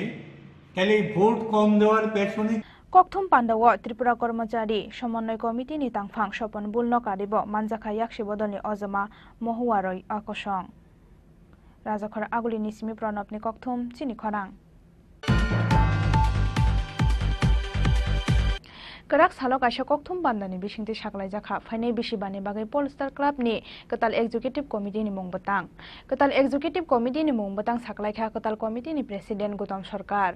তাহলে ভোট কম দেওয়ার পেছনে ককথুম পান্ডাও ত্রিপুরা কর্মচারী সমন্বয় কমিটিনি তাংফাং স্বপন বুলনো কারিব মানজাখা ইয়াকসি বদলনি অজমা মহুয়ারই আকসং রাজাখর আগুলি নিসিমি প্রণবনি ককথুম চিনি খরাং। Kerak salok kaisa kokthum bandani bisingti saklai jakha fainai bisi bani bagai Polestar Club ni ketal executive committee ni mung batang. Ketal executive committee ni mung batang saklai kha ketal committee ni president Gautam Sarkar.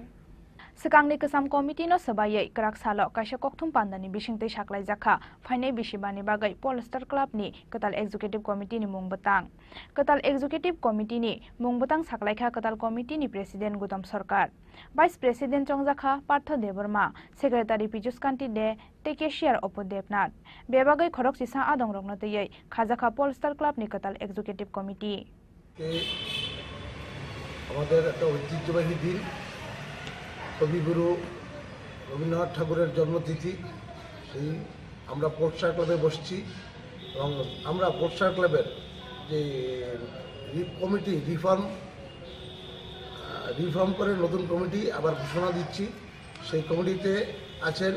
Sekangni kesam committee no sabayai kerak salok kaisa kokthum bandani bisingti saklai jakha fainai bisi bani bagai Polestar Club ni ketal executive committee ni mung batang. Ketal executive committee ni mung batang saklai kha ketal committee ni president Gautam Sarkar. Vice President Chongjakha Partho Deborma, Secretary Pijus Kanti De, Tekeshiyar Opo Devnath, Bebagai Khorok Sisa Adong Rognoteyai, Khajakha Polestar Club Nikatal Executive Committee. আমাদের একটা ঐতিহ্যবাহী দিন, কবিগুরু রবীন্দ্রনাথ ঠাকুরের জন্মতিথি। সেই আমরা পোলস্টার ক্লাবে বসছি এবং আমরা পোলস্টার ক্লাবের যে কমিটি রিফর্ম করে নতুন কমিটি আবার ঘোষণা দিচ্ছি। সেই কমিটিতে আছেন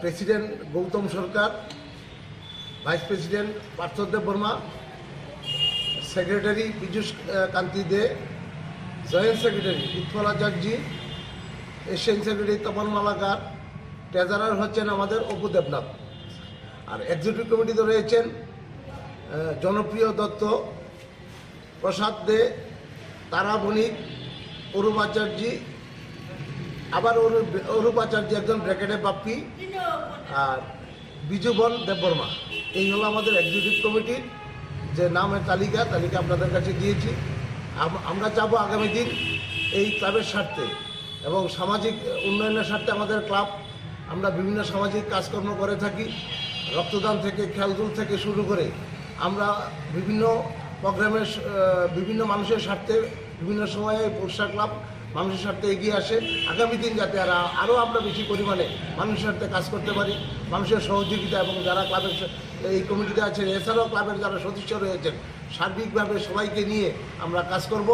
president Gautam Sarkar, vice president Parthadeb Barma, secretary Piyush Kanti De, joint secretary Utpal Acharjee, Asian secretary Tapan Malakar, treasurer হচ্ছেন আমাদের অপু দেবনাথ। আর এক্সিকিউটিভ কমিটিতে রয়েছেন জনপ্রিয় দত্ত, প্রসাদ দে, তারা বণিক, অরূপ আচার্যি, আবার অরূপ আচার্য একজন ব্র্যাকেটে বাপ্পি, আর বিজুবন দেববর্মা। এই হলো আমাদের এক্সিকিউটিভ কমিটির যে নামের তালিকা আপনাদের কাছে দিয়েছি। আমরা চাবো আগামী দিন এই ক্লাবের স্বার্থে এবং সামাজিক উন্নয়নের স্বার্থে আমাদের ক্লাব, আমরা বিভিন্ন সামাজিক কাজকর্ম করে থাকি, রক্তদান থেকে খেলাধুলা থেকে শুরু করে আমরা বিভিন্ন প্রোগ্রামের বিভিন্ন মানুষের স্বার্থে বিভিন্ন সময়ে পোশাক ক্লাব মানুষের স্বার্থে এগিয়ে আসে। আগামী দিন যাতে আরও আমরা বেশি পরিমাণে মানুষের স্বার্থে কাজ করতে পারি, মানুষের সহযোগিতা এবং যারা ক্লাবের এই কমিটিতে আছেন এছাড়াও ক্লাবের যারা সদস্য রয়েছেন সার্বিকভাবে সবাইকে নিয়ে আমরা কাজ করব,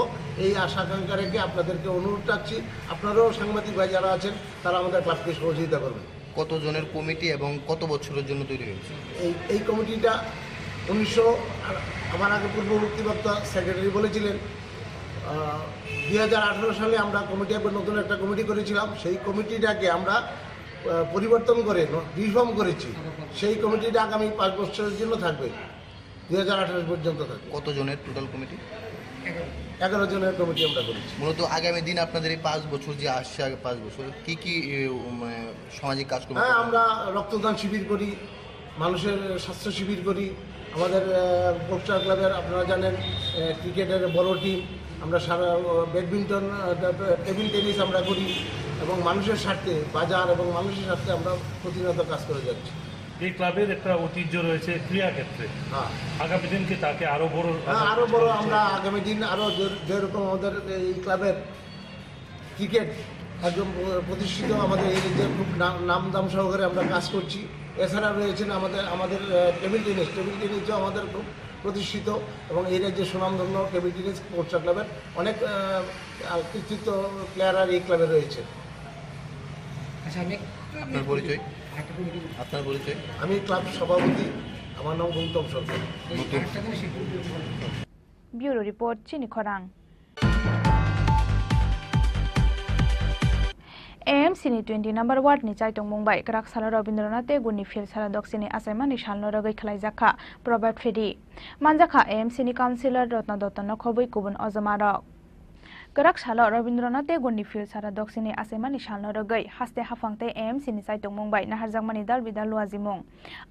এই আশা আকাঙ্ক্ষা রেখে আপনাদেরকে অনুরোধ রাখছি। আপনারাও সাংবাদিক ভাই যারা আছেন তারা আমাদের ক্লাবকে সহযোগিতা করবেন। কতজনের কমিটি এবং কত বছরের জন্য তৈরি হয়েছে? এই কমিটিটা আমার আগে পূর্ববর্তী বক্তা সেক্রেটারি বলেছিলেন 2018 সালে আমরা নতুন একটা কমিটি করেছিলাম। সেই কমিটিটাকে আমরা পরিবর্তন করে রিফর্ম করেছি। সেই কমিটিটা আগামী 5 বছরের জন্য থাকবে, 2028 পর্যন্ত থাকবে। কতজনের টোটাল কমিটি? 11 জনের কমিটি আমরা করেছি। মূলত আগামী দিন আপনাদের এই 5 বছর যে আসছে, আগে 5 বছর কি কি সামাজিক কাজকর্ম? হ্যাঁ, আমরা রক্তদান শিবির করি, মানুষের স্বাস্থ্য শিবির করি, আমাদের পোস্টার ক্লাবের আপনারা জানেন ক্রিকেটের বড় টিম, আমরা সারা ব্যাডমিন্টন টেবিল টেনিস আমরা করি এবং মানুষের স্বার্থে বাজার এবং মানুষের স্বার্থে আমরা প্রতিনিয়ত কাজ করে যাচ্ছি। এই ক্লাবের একটা ঐতিহ্য রয়েছে ক্রীড়া ক্ষেত্রে, আগামী দিনকে তাকে আরো বড় আমরা আগামী দিন আরো যেরকম আমাদের এই ক্লাবের ক্রিকেট একদম প্রতিষ্ঠিত, আমাদের এই যে খুব নামদাম সহকারে আমরা কাজ করছি। এছাড়া রয়েছেন আমাদের টেবিল টেনিসও আমাদের খুব প্রতিষ্ঠিত এবং এই রাজ্যে সুনামধন্য টেবিল টেনিস স্পোর্টস ক্লাবের অনেক কৃতিত্ব প্লেয়ার এই ক্লাবে রয়েছে। আপনার পরিচয়? আমি ক্লাব সভাপতি, আমার নাম গৌতম সরকার। ব্যুরো রিপোর্ট, চিনি খরাং। AMCनि 20 नम्बर वार्डनि चाइटं मुंबाइ ग्राक साला रवीन्द्रनाथ टेगुरनि फिल्ड साला दक्षिणी आसामानि सालनो रगै खलाइजाखा प्रभात फेरि मानजाखा AMCनि काउन्सिलर रत्न दत्तन खबै गुबुन अजमारक ग्राक साला रवीन्द्रनाथ टेगुरनि फिल्ड साला दक्षिणी आसामानि सालनो रगै हास्ते हाफांते AMCनि चाइटं मुंबाइ नाहारजाकमानि दाल बिदाल लुवाजिमुं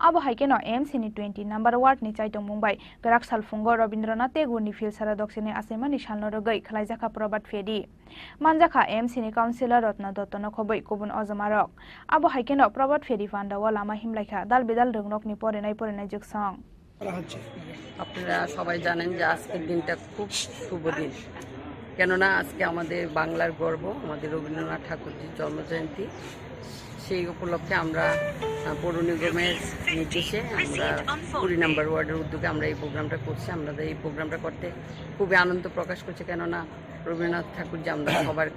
आबो हाइकेनो AMCनि 20 नम्बर वार्डनि चाइटं मुंबाइ ग्राक सालफुंगो रवीन्द्रनाथ टेगुरनि फिल्ड साला दक्षिणी आसामानि सालनो रगै खलाइजाखा प्रभात फेरि मानजाखा AMCनि काउन्सिलर रत्न दत्तन खबै गुबुन अजमारक आबो हाइकेनो प्रभात फेरि फान्दावा लामा हिमलाइखा दाल बिदाल रंगनकनि परेनाय जोगसं। আপনারা সবাই জানেন যে আজকের দিনটা খুব শুভ দিন, কেননা আজকে আমাদের বাংলার গর্ব, আমাদের রবীন্দ্রনাথ ঠাকুরজির জন্মজয়ন্তী। সেই উপলক্ষে আমরা পৌর নিগমের নির্দেশে আমরা 20 নম্বর ওয়ার্ডের উদ্যোগে আমরা এই প্রোগ্রামটা করছি। আমরা এই প্রোগ্রামটা করতে খুবই আনন্দ প্রকাশ করছি, কেননা রবীন্দ্রনাথ ঠাকুর যে আমরা সবার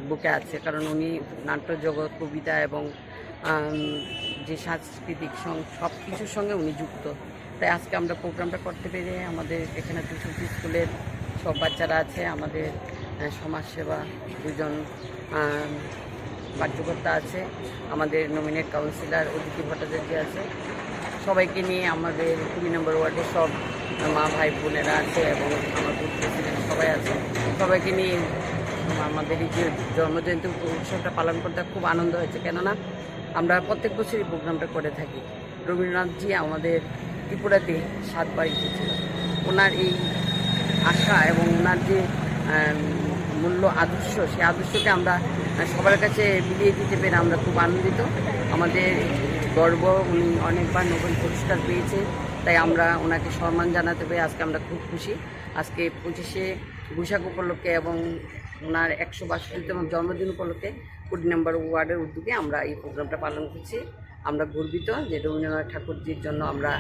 বুকে আছে, কারণ উনি নাট্য জগৎ, কবিতা এবং যে সাংস্কৃতিক সব কিছুর সঙ্গে উনি যুক্ত। তাই আজকে আমরা প্রোগ্রামটা করতে পেরে আমাদের এখানে 200 স্কুলের সব বাচ্চারা আছে, আমাদের সমাজসেবা 2জন কার্যকর্তা আছে, আমাদের নমিনেট কাউন্সিলর অদিতি ভট্টাচার্য আছে, সবাইকে নিয়ে আমাদের 20 নম্বর ওয়ার্ডের সব মা ভাই বোনেরা আছে এবং আমার বুথ প্রেসিডেন্ট সবাই আছে। সবাইকে নিয়ে আমাদের এই যে জন্মজয়ন্তী উৎসবটা পালন করতে খুব আনন্দ হয়েছে, কেননা আমরা প্রত্যেক বছরই প্রোগ্রামটা করে থাকি। রবীন্দ্রনাথজি আমাদের ত্রিপুরাতে 7 বার এসেছিল। ওনার এই আশা এবং ওনার যে মূল্য আদর্শ, সেই আদর্শকে আমরা সবার কাছে বিলিয়ে দিতে পেরে আমরা খুব আনন্দিত। আমাদের গর্ব, উনি অনেকবার নোবেল পুরস্কার পেয়েছে, তাই আমরা ওনাকে সম্মান জানাতে পেরে আজকে আমরা খুব খুশি। আজকে 25শে বৈশাখ উপলক্ষে এবং ওনার 162তম জন্মদিন উপলক্ষে 20 নম্বর ওয়ার্ডের উদ্যোগে আমরা এই প্রোগ্রামটা পালন করছি। আমরা গর্বিত যে রবীন্দ্রনাথ ঠাকুরজির জন্য আমরা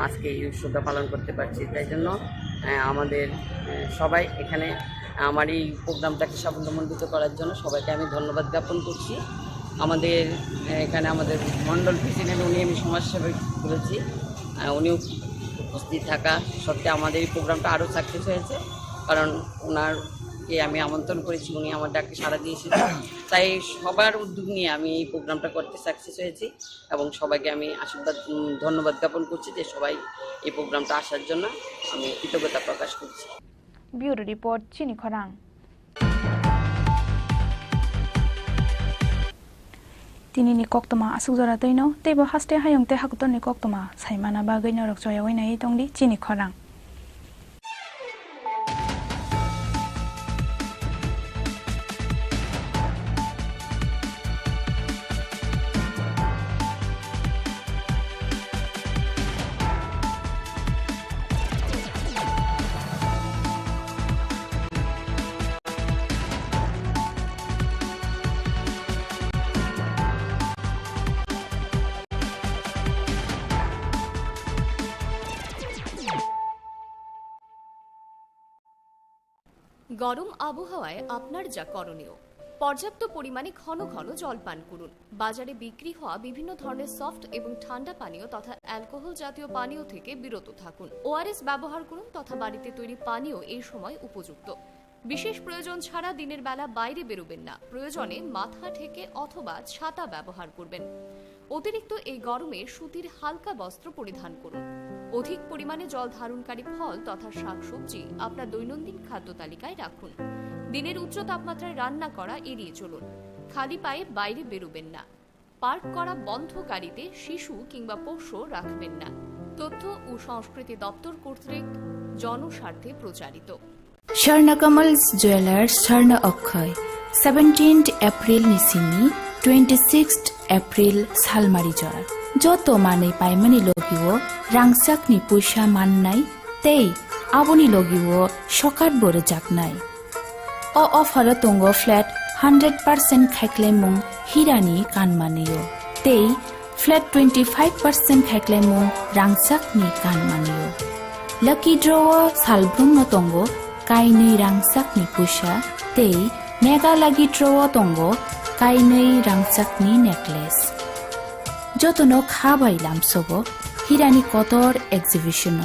আজকে এই উৎসবটা পালন করতে পারছি। তাই জন্য আমাদের সবাই এখানে আমার এই প্রোগ্রামটাকে সাফল্যমণ্ডিত করার জন্য সবাইকে আমি ধন্যবাদ জ্ঞাপন করছি। আমাদের এখানে আমাদের মণ্ডল প্রেসিডেন্ট, উনি আমি সমাজসেবা করেছি, উনিও উপস্থিত থাকা সত্ত্বে আমাদের এই প্রোগ্রামটা আরও সাকসেস হয়েছে, কারণ ওনারকে আমি আমন্ত্রণ করেছি, উনি আমার ডাকে সাড়া দিয়েছিলেন। তাই সবার উদ্যোগ নিয়ে আমি এই প্রোগ্রামটা করতে সাকসেস হয়েছি এবং সবাইকে আমি ধন্যবাদ জ্ঞাপন করছি যে সবাই এই প্রোগ্রামটা আসার জন্য আমি কৃতজ্ঞতা প্রকাশ করছি। ব্যুরো রিপোর্ট, চিনি খরাং। tinini koktoma asukjora toino tebo haste hayongte hakutoni koktoma saimana bagui norok joyawai nai tongdi Chini Khorang. গরম আবহাওয়ায় আপনার যা করণীয়, পর্যাপ্ত পরিমাণে ঘন ঘন জল পান করুন। বাজারে বিক্রি হওয়া বিভিন্ন ধরনের সফট এবং ঠান্ডা পানীয় তথা অ্যালকোহল জাতীয় পানীয় থেকে বিরত থাকুন। ওআরএস ব্যবহার করুন তথা বাড়িতে তৈরি পানীয় এই সময় উপযুক্ত। বিশেষ প্রয়োজন ছাড়া দিনের বেলা বাইরে বেরোবেন না। প্রয়োজনে মাথা ঢেকে অথবা ছাতা ব্যবহার করবেন। অতিরিক্ত এই গরমে সুতির হালকা বস্ত্র পরিধান করুন। অধিক পরিমাণে জল ধারণকারী ফল তথা শাকসবজি আপনার দৈনন্দিন খাদ্য তালিকায় রাখুন। দিনের উচ্চ তাপমাত্রায় রান্না করা এড়িয়ে চলুন। খালি পায়ে বাইরে বেরোবেন না। পার্ক করা বন্ধ গাড়িতে শিশু কিংবা পোষ্য রাখবেন না। তথ্য ও সংস্কৃতি দপ্তর কর্তৃক জনস্বার্থে প্রচারিত। Swarnakamals Jewelers Swarna Okkhoy 17th April Nisini 26th April Salmari Jor Joto Mane Paimani Logiwo Rangsak ni Puisha Mannai Tei Aboni Logiwo Shokat Bore Jaknai O Offer Tongo Flat 100% Khaiklemung Hirani Kanmaneo Tei Flat 25% Khaiklemung Rangsak ni Kanmaneo Lucky Draw Salbrum no Tongo Kainui rangsak ni pusha tei mega lagi trowo tongo kainui rangsak ni necklace jotono khabai lamsobo hirani kotor exhibition